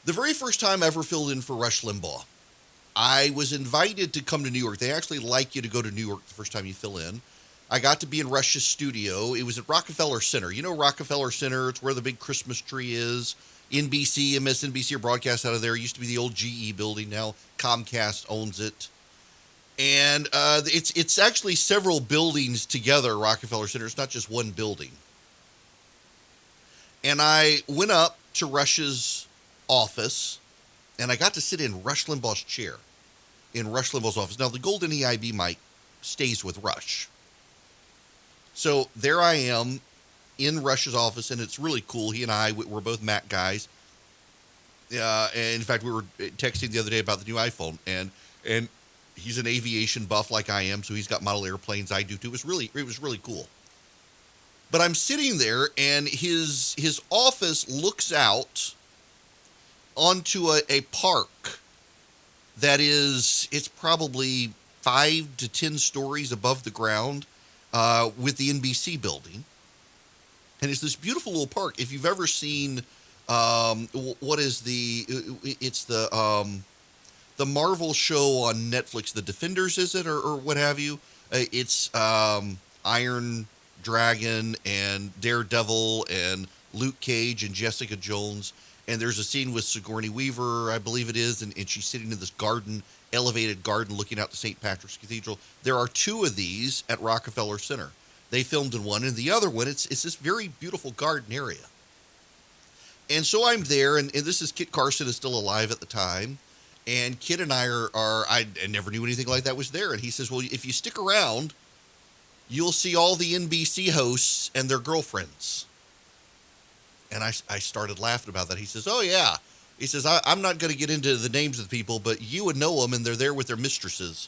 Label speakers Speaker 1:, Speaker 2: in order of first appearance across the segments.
Speaker 1: The very first time I ever filled in for Rush Limbaugh, I was invited to come to New York. They actually like you to go to New York the first time you fill in. I got to be in Rush's studio. It was at Rockefeller Center. You know Rockefeller Center? It's where the big Christmas tree is. NBC, MSNBC are broadcast out of there. It used to be the old GE building. Now Comcast owns it. And it's actually several buildings together, Rockefeller Center. It's not just one building. And I went up to Rush's office, and I got to sit in Rush Limbaugh's chair in Rush Limbaugh's office. Now, the golden EIB mic stays with Rush. So there I am in Rush's office, and it's really cool. He and I, we're both Mac guys. And in fact, we were texting the other day about the new iPhone, and he's an aviation buff like I am, so he's got model airplanes. I do too. It was really cool. But I'm sitting there, and his office looks out onto a park that it's probably 5 to 10 stories above the ground with the NBC building. And it's this beautiful little park. If you've ever seen, it's the Marvel show on Netflix, The Defenders, is it, or what have you? It's Iron Dragon and Daredevil and Luke Cage and Jessica Jones. And there's a scene with Sigourney Weaver, I believe it is, and she's sitting in this elevated garden looking out to St. Patrick's Cathedral. There are 2 of these at Rockefeller Center. They filmed in one, and the other one, it's this very beautiful garden area. And so I'm there, and this is Kit Carson is still alive at the time. And Kit and I I never knew anything like that was there. And he says, well, if you stick around, you'll see all the NBC hosts and their girlfriends. And I started laughing about that. He says, oh, yeah. He says, I'm not going to get into the names of the people, but you would know them, and they're there with their mistresses,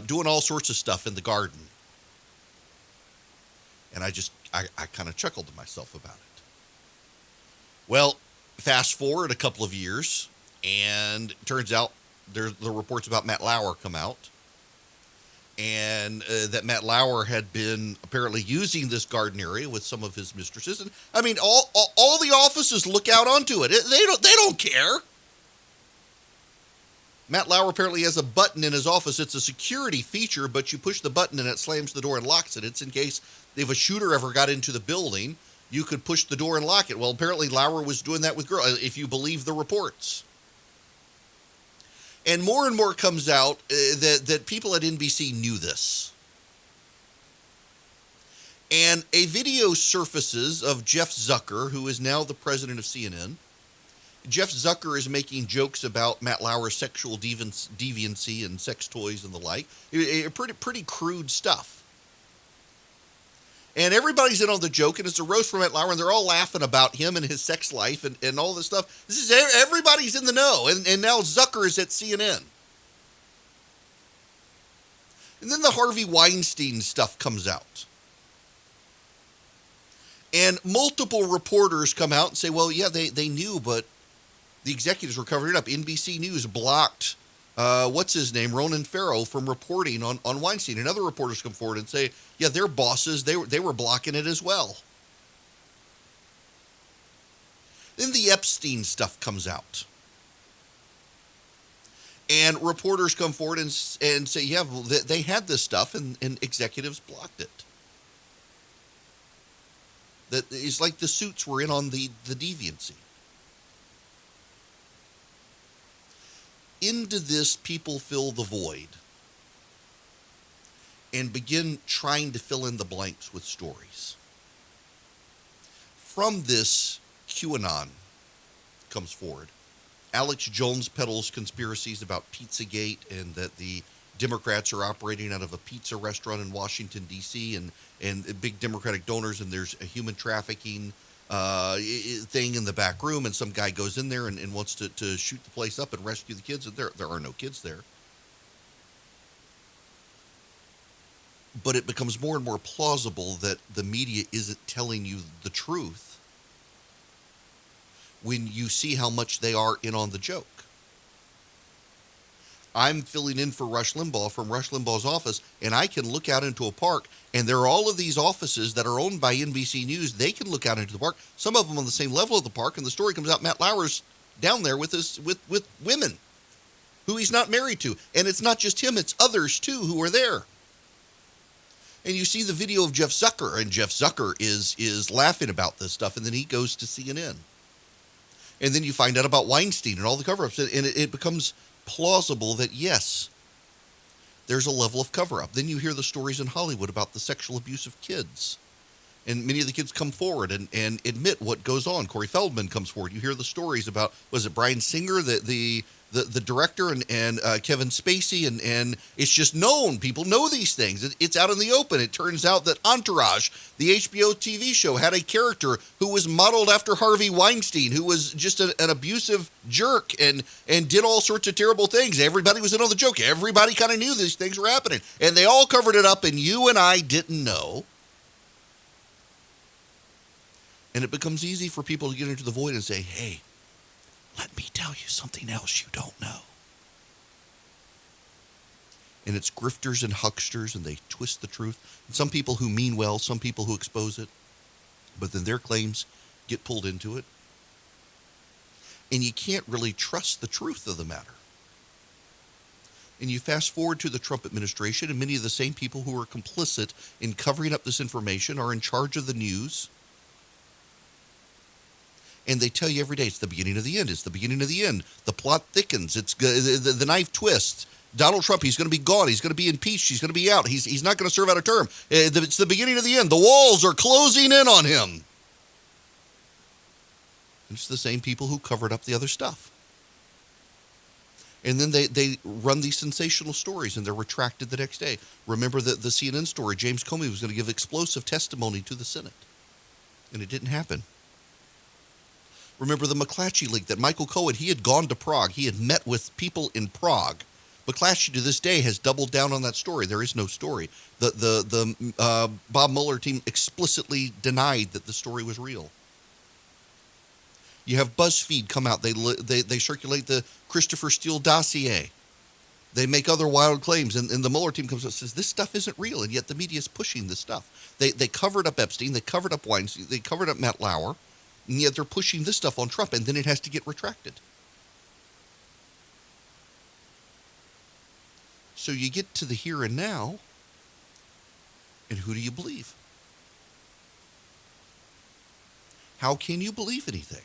Speaker 1: doing all sorts of stuff in the garden. And I kind of chuckled to myself about it. Well, fast forward a couple of years, and it turns out the reports about Matt Lauer come out. And that Matt Lauer had been apparently using this garden area with some of his mistresses. And I mean, all the offices look out onto it. They don't care. Matt Lauer apparently has a button in his office. It's a security feature, but you push the button and it slams the door and locks it. It's in case if a shooter ever got into the building, you could push the door and lock it. Well, apparently Lauer was doing that with girls, if you believe the reports. And more comes out that people at NBC knew this. And a video surfaces of Jeff Zucker, who is now the president of CNN. Jeff Zucker is making jokes about Matt Lauer's sexual deviancy and sex toys and the like. Pretty crude stuff. And everybody's in on the joke, and it's a roast for Matt Lauer, and they're all laughing about him and his sex life and all this stuff. Everybody's in the know, and now Zucker is at CNN. And then the Harvey Weinstein stuff comes out. And multiple reporters come out and say, well, yeah, they knew, but the executives were covering it up. NBC News blocked, Ronan Farrow, from reporting on Weinstein. And other reporters come forward and say, yeah, their bosses, they were blocking it as well. Then the Epstein stuff comes out. And reporters come forward and say, yeah, well, they had this stuff and executives blocked it. That it's like the suits were in on the deviancy. Into this, people fill the void and begin trying to fill in the blanks with stories. From this, QAnon comes forward. Alex Jones peddles conspiracies about Pizzagate and that the Democrats are operating out of a pizza restaurant in Washington, D.C., and big Democratic donors, and there's a human trafficking thing in the back room, and some guy goes in there and wants to shoot the place up and rescue the kids, and there are no kids there. But it becomes more and more plausible that the media isn't telling you the truth when you see how much they are in on the joke. I'm filling in for Rush Limbaugh from Rush Limbaugh's office, and I can look out into a park, and there are all of these offices that are owned by NBC News. They can look out into the park, some of them on the same level of the park, and the story comes out, Matt Lauer's down there with women who he's not married to. And it's not just him, it's others too who are there. And you see the video of Jeff Zucker, and Jeff Zucker is laughing about this stuff, and then he goes to CNN. And then you find out about Weinstein and all the cover-ups, and it becomes plausible that, yes, there's a level of cover-up. Then you hear the stories in Hollywood about the sexual abuse of kids. And many of the kids come forward and admit what goes on. Corey Feldman comes forward. You hear the stories about, was it Bryan Singer, the director, and Kevin Spacey, and it's just known. People know these things. It's out in the open. It turns out that Entourage, the HBO TV show, had a character who was modeled after Harvey Weinstein, who was just an abusive jerk and did all sorts of terrible things. Everybody was in on the joke. Everybody kind of knew these things were happening. And they all covered it up, and you and I didn't know. And it becomes easy for people to get into the void and say, hey, let me tell you something else you don't know. And it's grifters and hucksters, and they twist the truth. And some people who mean well, some people who expose it, but then their claims get pulled into it. And you can't really trust the truth of the matter. And you fast forward to the Trump administration, and many of the same people who are complicit in covering up this information are in charge of the news. And they tell you every day, it's the beginning of the end. It's the beginning of the end. The plot thickens. It's the knife twists. Donald Trump, he's going to be gone. He's going to be impeached. He's going to be out. He's not going to serve out a term. It's the beginning of the end. The walls are closing in on him. It's the same people who covered up the other stuff. And then they run these sensational stories, and they're retracted the next day. Remember the CNN story. James Comey was going to give explosive testimony to the Senate. And it didn't happen. Remember the McClatchy leak that Michael Cohen, he had gone to Prague. He had met with people in Prague. McClatchy to this day has doubled down on that story. There is no story. The Bob Mueller team explicitly denied that the story was real. You have BuzzFeed come out. They circulate the Christopher Steele dossier. They make other wild claims, and the Mueller team comes out and says, this stuff isn't real, and yet the media is pushing this stuff. They covered up Epstein. They covered up Weinstein. They covered up Matt Lauer. And yet they're pushing this stuff on Trump, and then it has to get retracted. So you get to the here and now, and who do you believe? How can you believe anything?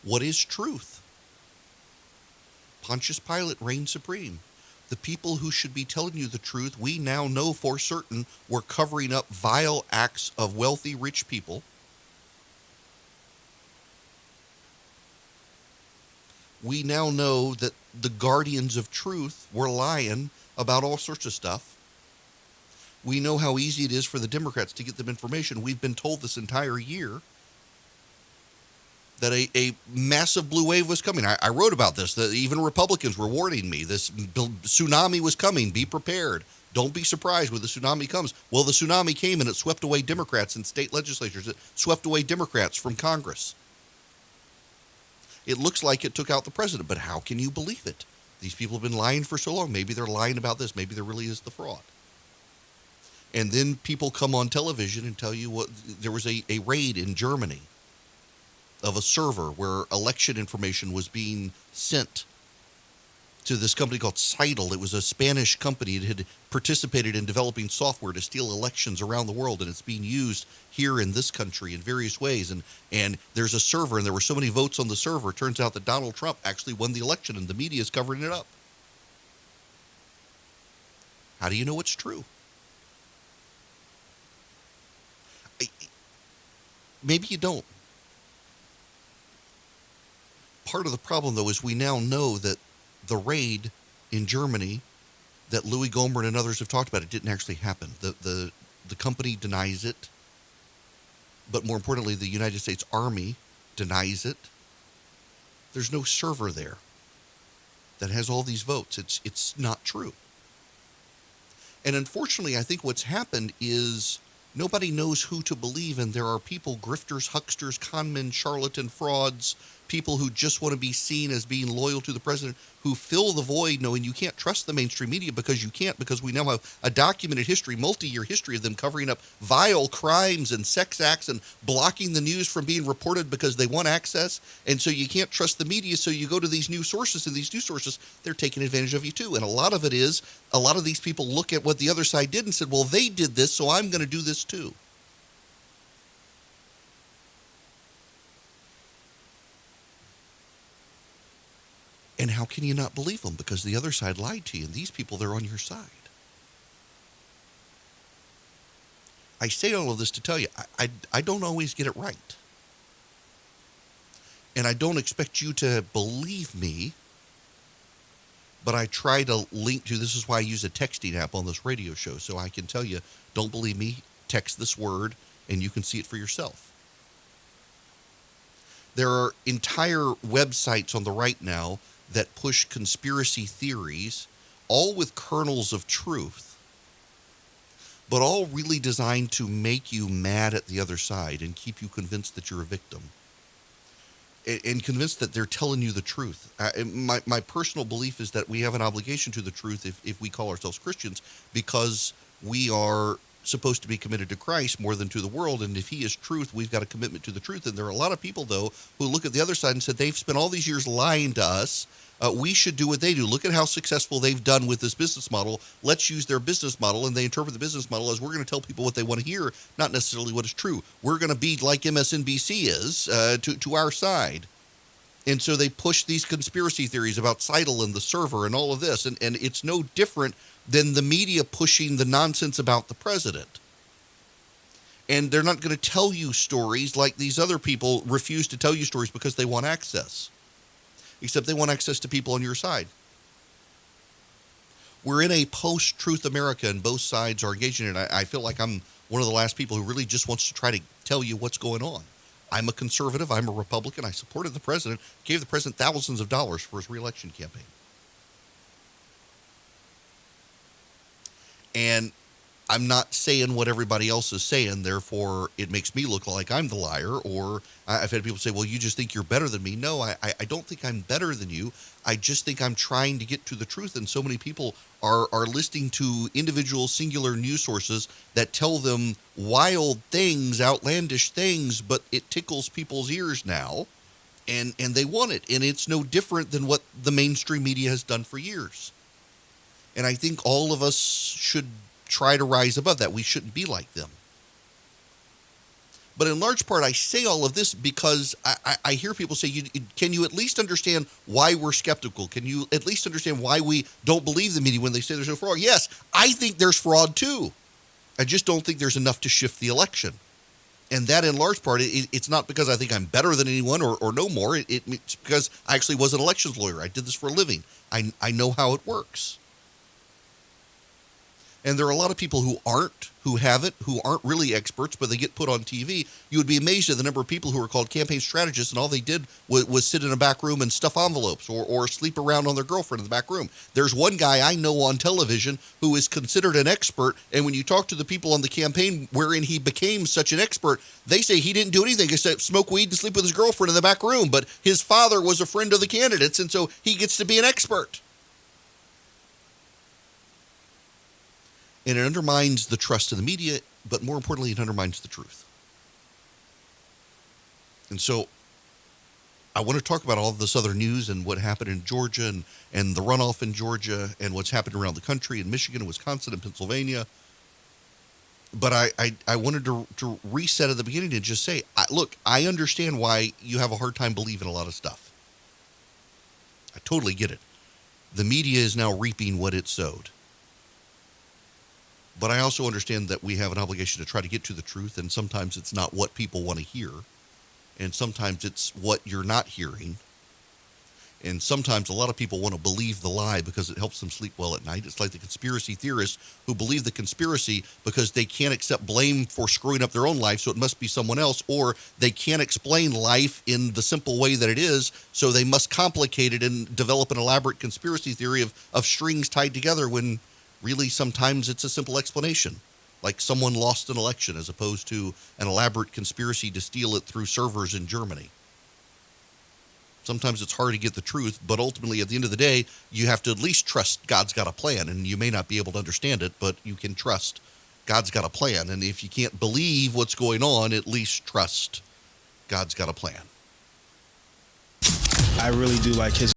Speaker 1: What is truth? Pontius Pilate reigned supreme. The people who should be telling you the truth, we now know for certain, were covering up vile acts of wealthy, rich people. We now know that the guardians of truth were lying about all sorts of stuff. We know how easy it is for the Democrats to get them information. We've been told this entire year that a massive blue wave was coming. I wrote about this. Even Republicans were warning me. This tsunami was coming. Be prepared. Don't be surprised when the tsunami comes. Well, the tsunami came, and it swept away Democrats in state legislatures. It swept away Democrats from Congress. It looks like it took out the president, but how can you believe it? These people have been lying for so long. Maybe they're lying about this. Maybe there really is the fraud. And then people come on television and tell you what there was a raid in Germany of a server where election information was being sent to this company called Seidel. It was a Spanish company that had participated in developing software to steal elections around the world, and it's being used here in this country in various ways. And there's a server, and there were so many votes on the server. It turns out that Donald Trump actually won the election, and the media is covering it up. How do you know it's true? Maybe you don't. Part of the problem, though, is we now know that the raid in Germany that Louis Gohmert and others have talked about, it didn't actually happen. The company denies it. But more importantly, the United States Army denies it. There's no server there that has all these votes. It's not true. And unfortunately, I think what's happened is nobody knows who to believe, and there are people, grifters, hucksters, conmen, charlatan, frauds, people who just want to be seen as being loyal to the president, who fill the void knowing you can't trust the mainstream media because we now have a documented history, multi-year history of them covering up vile crimes and sex acts and blocking the news from being reported because they want access. And so you can't trust the media, so you go to these news sources, and these news sources, they're taking advantage of you too. And a lot of these people look at what the other side did and said, well, they did this, so I'm going to do this too. And how can you not believe them? Because the other side lied to you, and these people, they're on your side. I say all of this to tell you, I don't always get it right. And I don't expect you to believe me, but I try to link to, this is why I use a texting app on this radio show, so I can tell you, don't believe me, text this word, and you can see it for yourself. There are entire websites on the right now that push conspiracy theories, all with kernels of truth, but all really designed to make you mad at the other side and keep you convinced that you're a victim and convinced that they're telling you the truth. My personal belief is that we have an obligation to the truth if we call ourselves Christians, because we are supposed to be committed to Christ more than to the world, and if he is truth, we've got a commitment to the truth. And there are a lot of people, though, who look at the other side and said, they've spent all these years lying to us. We should do what they do. Look at how successful they've done with this business model. Let's use their business model. And they interpret the business model as, we're going to tell people what they want to hear, not necessarily what is true. We're going to be like MSNBC is to our side. And so they push these conspiracy theories about Seidel and the server and all of this. And it's no different than the media pushing the nonsense about the president. And they're not going to tell you stories like these other people refuse to tell you stories because they want access. Except they want access to people on your side. We're in a post-truth America, and both sides are engaging in it. I feel like I'm one of the last people who really just wants to try to tell you what's going on. I'm a conservative. I'm a Republican. I supported the president, gave the president thousands of dollars for his re-election campaign. And I'm not saying what everybody else is saying, therefore it makes me look like I'm the liar, or I've had people say, well, you just think you're better than me. No, I don't think I'm better than you. I just think I'm trying to get to the truth, and so many people are listening to individual singular news sources that tell them wild things, outlandish things, but it tickles people's ears now, and they want it, and it's no different than what the mainstream media has done for years. And I think all of us should try to rise above that. We shouldn't be like them. But in large part, I say all of this because I hear people say, can you at least understand why we're skeptical? Can you at least understand why we don't believe the media when they say there's no fraud? Yes, I think there's fraud too. I just don't think there's enough to shift the election. And that, in large part, it's not because I think I'm better than anyone or know more. It's because I actually was an elections lawyer. I did this for a living. I know how it works. And there are a lot of people who aren't really experts, but they get put on TV. You would be amazed at the number of people who are called campaign strategists, and all they did was sit in a back room and stuff envelopes or sleep around on their girlfriend in the back room. There's one guy I know on television who is considered an expert, and when you talk to the people on the campaign wherein he became such an expert, they say he didn't do anything except smoke weed and sleep with his girlfriend in the back room, but his father was a friend of the candidates, and so he gets to be an expert. And it undermines the trust of the media, but more importantly, it undermines the truth. And so I want to talk about all of this other news and what happened in Georgia and the runoff in Georgia and what's happened around the country in Michigan and Wisconsin and Pennsylvania. But I wanted to reset at the beginning and just say, look, I understand why you have a hard time believing a lot of stuff. I totally get it. The media is now reaping what it sowed. But I also understand that we have an obligation to try to get to the truth, and sometimes it's not what people want to hear, and sometimes it's what you're not hearing, and sometimes a lot of people want to believe the lie because it helps them sleep well at night. It's like the conspiracy theorists who believe the conspiracy because they can't accept blame for screwing up their own life, so it must be someone else, or they can't explain life in the simple way that it is, so they must complicate it and develop an elaborate conspiracy theory of strings tied together when really, sometimes it's a simple explanation, like someone lost an election as opposed to an elaborate conspiracy to steal it through servers in Germany. Sometimes it's hard to get the truth, but ultimately, at the end of the day, you have to at least trust God's got a plan, and you may not be able to understand it, but you can trust God's got a plan. And if you can't believe what's going on, at least trust God's got a plan.
Speaker 2: I really do like his